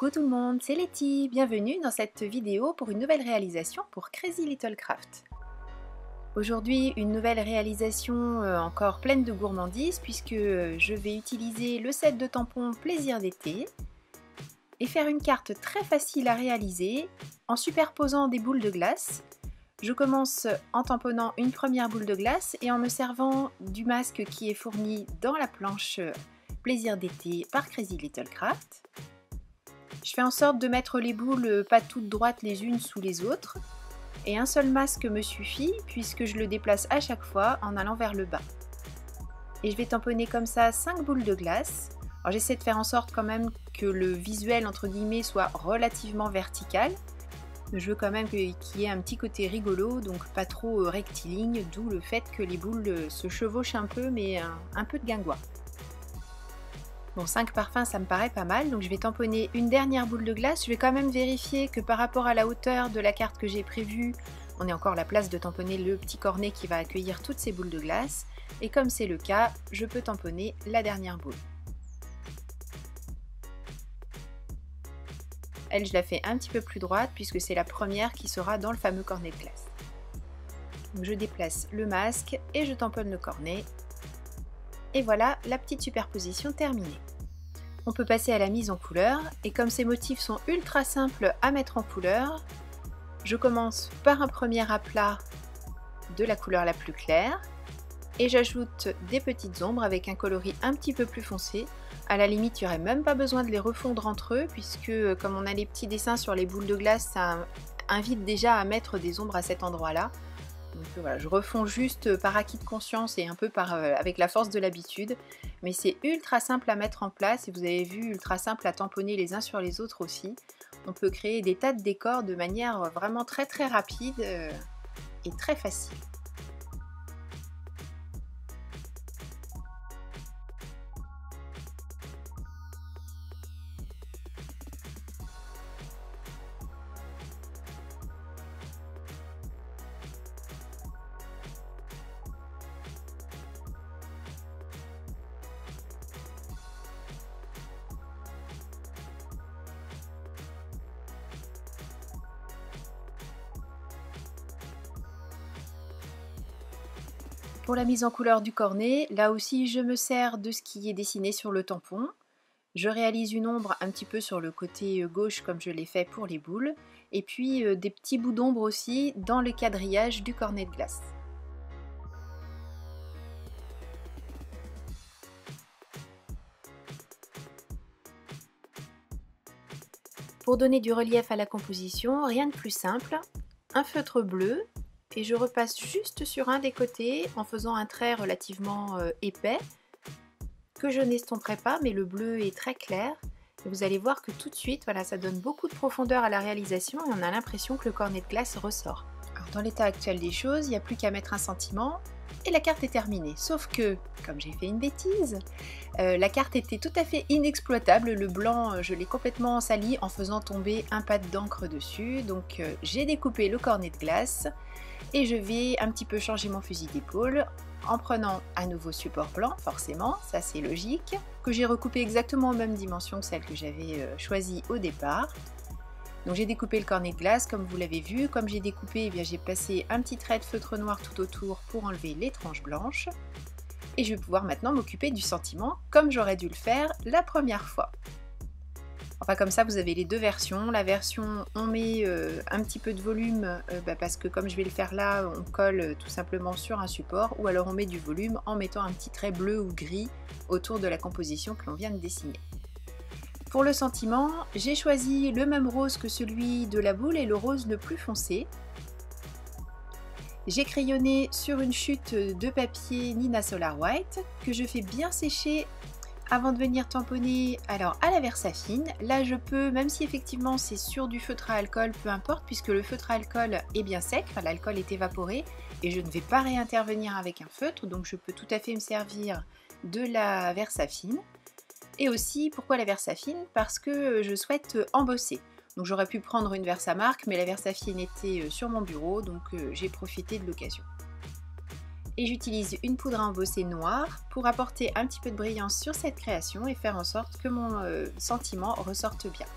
Coucou tout le monde, c'est Letty, bienvenue dans cette vidéo pour une nouvelle réalisation pour Crazy Little Craft. Aujourd'hui, une nouvelle réalisation encore pleine de gourmandise puisque je vais utiliser le set de tampons Plaisir d'été et faire une carte très facile à réaliser en superposant des boules de glace. Je commence en tamponnant une première boule de glace et en me servant du masque qui est fourni dans la planche Plaisir d'été par Crazy Little Craft. Je fais en sorte de mettre les boules pas toutes droites les unes sous les autres et un seul masque me suffit puisque je le déplace à chaque fois en allant vers le bas. Et je vais tamponner comme ça 5 boules de glace. Alors j'essaie de faire en sorte quand même que le visuel entre guillemets soit relativement vertical. Je veux quand même qu'il y ait un petit côté rigolo, donc pas trop rectiligne, d'où le fait que les boules se chevauchent un peu mais un peu de guingois. Bon, 5 parfums, ça me paraît pas mal, donc je vais tamponner une dernière boule de glace. Je vais quand même vérifier que par rapport à la hauteur de la carte que j'ai prévue, on ait encore la place de tamponner le petit cornet qui va accueillir toutes ces boules de glace. Et comme c'est le cas, je peux tamponner la dernière boule. Elle, je la fais un petit peu plus droite puisque c'est la première qui sera dans le fameux cornet de glace. Donc je déplace le masque et je tamponne le cornet. Et voilà la petite superposition terminée. On peut passer à la mise en couleur et comme ces motifs sont ultra simples à mettre en couleur, je commence par un premier aplat de la couleur la plus claire et j'ajoute des petites ombres avec un coloris un petit peu plus foncé. À la limite, il n'y aurait même pas besoin de les refondre entre eux puisque comme on a les petits dessins sur les boules de glace, ça invite déjà à mettre des ombres à cet endroit-là. Donc voilà, je refonds juste par acquis de conscience et un peu avec la force de l'habitude. Mais c'est ultra simple à mettre en place et vous avez vu, ultra simple à tamponner les uns sur les autres aussi. On peut créer des tas de décors de manière vraiment très rapide et très facile. Pour la mise en couleur du cornet, là aussi je me sers de ce qui est dessiné sur le tampon. Je réalise une ombre un petit peu sur le côté gauche comme je l'ai fait pour les boules. Et puis des petits bouts d'ombre aussi dans le quadrillage du cornet de glace. Pour donner du relief à la composition, rien de plus simple, un feutre bleu. Et je repasse juste sur un des côtés en faisant un trait relativement épais que je n'estomperai pas, mais le bleu est très clair. Et vous allez voir que tout de suite, voilà, ça donne beaucoup de profondeur à la réalisation et on a l'impression que le cornet de glace ressort. Alors, dans l'état actuel des choses, il n'y a plus qu'à mettre un sentiment et la carte est terminée. Sauf que, comme j'ai fait une bêtise, la carte était tout à fait inexploitable. Le blanc, je l'ai complètement sali en faisant tomber un pad d'encre dessus. Donc j'ai découpé le cornet de glace. Et je vais un petit peu changer mon fusil d'épaule en prenant un nouveau support blanc, forcément, ça c'est logique, que j'ai recoupé exactement aux mêmes dimensions que celle que j'avais choisie au départ. Donc j'ai découpé le cornet de glace comme vous l'avez vu, comme j'ai découpé, eh bien j'ai passé un petit trait de feutre noir tout autour pour enlever les tranches blanches. Et je vais pouvoir maintenant m'occuper du sentiment comme j'aurais dû le faire la première fois. Enfin comme ça vous avez les deux versions. La version on met un petit peu de volume parce que comme je vais le faire là, on colle tout simplement sur un support ou alors on met du volume en mettant un petit trait bleu ou gris autour de la composition que l'on vient de dessiner. Pour le sentiment, j'ai choisi le même rose que celui de la boule et le rose le plus foncé. J'ai crayonné sur une chute de papier Nina Solar White que je fais bien sécher avant de venir tamponner alors à la Versafine. Là je peux, même si effectivement c'est sur du feutre à alcool, peu importe puisque le feutre à alcool est bien sec, enfin, l'alcool est évaporé et je ne vais pas réintervenir avec un feutre, donc je peux tout à fait me servir de la Versafine. Et aussi, pourquoi la Versafine? Parce que je souhaite embosser. Donc j'aurais pu prendre une Versamark, mais la Versafine était sur mon bureau, donc j'ai profité de l'occasion. Et j'utilise une poudre à embosser noire pour apporter un petit peu de brillance sur cette création et faire en sorte que mon sentiment ressorte bien.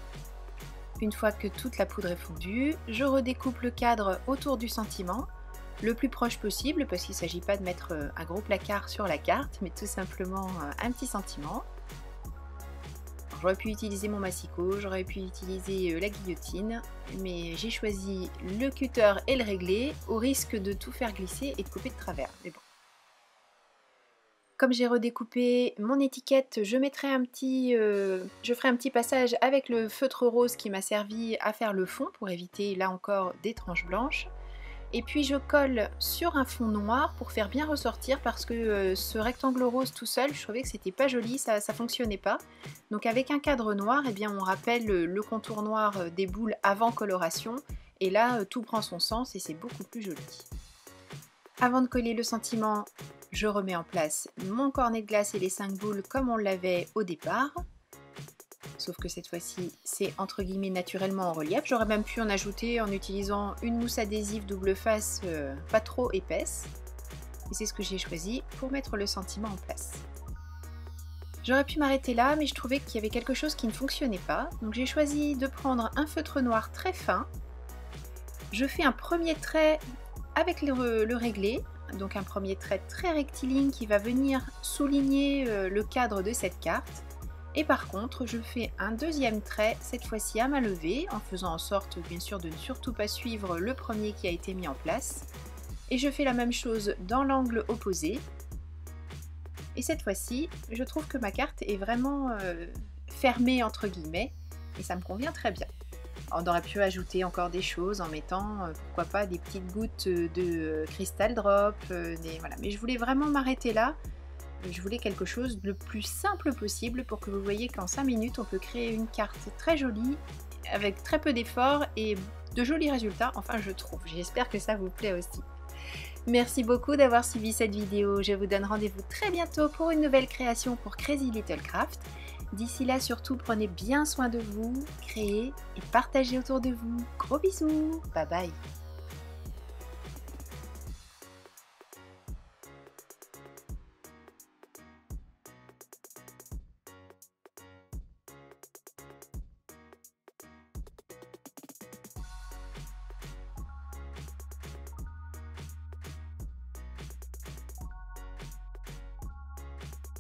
Une fois que toute la poudre est fondue, je redécoupe le cadre autour du sentiment, le plus proche possible parce qu'il ne s'agit pas de mettre un gros placard sur la carte, mais tout simplement un petit sentiment. J'aurais pu utiliser mon massicot, j'aurais pu utiliser la guillotine, mais j'ai choisi le cutter et le réglé au risque de tout faire glisser et de couper de travers. Mais bon. Comme j'ai redécoupé mon étiquette, je ferai un petit passage avec le feutre rose qui m'a servi à faire le fond pour éviter là encore des tranches blanches. Et puis je colle sur un fond noir pour faire bien ressortir parce que ce rectangle rose tout seul, je trouvais que c'était pas joli, ça fonctionnait pas. Donc avec un cadre noir, eh bien on rappelle le contour noir des boules avant coloration et là tout prend son sens et c'est beaucoup plus joli. Avant de coller le sentiment, je remets en place mon cornet de glace et les 5 boules comme on l'avait au départ. Sauf que cette fois-ci, c'est entre guillemets naturellement en relief. J'aurais même pu en ajouter en utilisant une mousse adhésive double face pas trop épaisse. Et c'est ce que j'ai choisi pour mettre le sentiment en place. J'aurais pu m'arrêter là, mais je trouvais qu'il y avait quelque chose qui ne fonctionnait pas. Donc j'ai choisi de prendre un feutre noir très fin. Je fais un premier trait avec le réglé. Donc un premier trait très rectiligne qui va venir souligner le cadre de cette carte. Et par contre, je fais un deuxième trait, cette fois-ci à main levée, en faisant en sorte bien sûr de ne surtout pas suivre le premier qui a été mis en place. Et je fais la même chose dans l'angle opposé. Et cette fois-ci, je trouve que ma carte est vraiment fermée entre guillemets, et ça me convient très bien. On aurait pu ajouter encore des choses en mettant, pourquoi pas, des petites gouttes de Crystal Drop, voilà. Mais je voulais vraiment m'arrêter là. Je voulais quelque chose le plus simple possible pour que vous voyez qu'en 5 minutes on peut créer une carte très jolie avec très peu d'efforts et de jolis résultats, enfin je trouve. J'espère que ça vous plaît aussi. Merci beaucoup d'avoir suivi cette vidéo. Je vous donne rendez-vous très bientôt pour une nouvelle création pour Crazy Little Craft. D'ici là, surtout, prenez bien soin de vous, créez et partagez autour de vous. Gros bisous, bye bye.